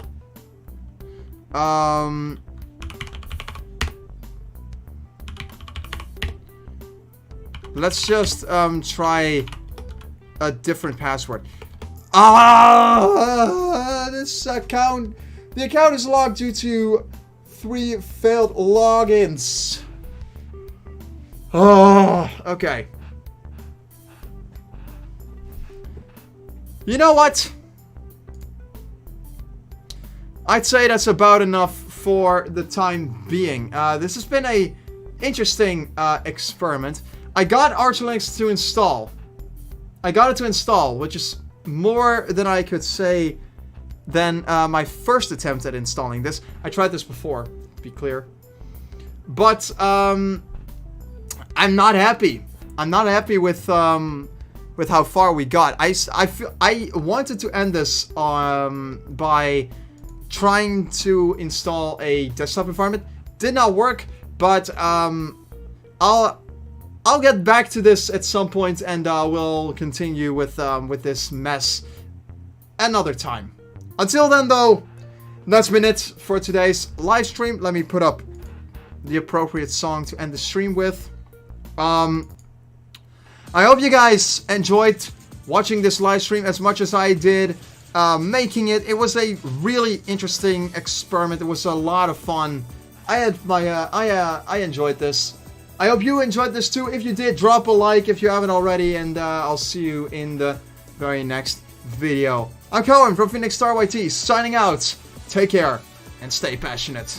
Let's just try a different password. This account, the account is logged due to 3 failed logins. Oh, okay. You know what? I'd say that's about enough for the time being. This has been a interesting experiment. I got Archlinux to install. I got it to install, which is more than I could say than my first attempt at installing this. I tried this before, to be clear. But I'm not happy. I'm not happy with how far we got. I wanted to end this by trying to install a desktop environment. Did not work, but I'll get back to this at some point, and we'll continue with this mess another time. Until then, though, that's been it for today's live stream. Let me put up the appropriate song to end the stream with. I hope you guys enjoyed watching this live stream as much as I did making it. It was a really interesting experiment. It was a lot of fun. I enjoyed this. I hope you enjoyed this too. If you did, drop a like if you haven't already, and I'll see you in the very next video. I'm Cohen from Phoenix Star YT, signing out. Take care and stay passionate.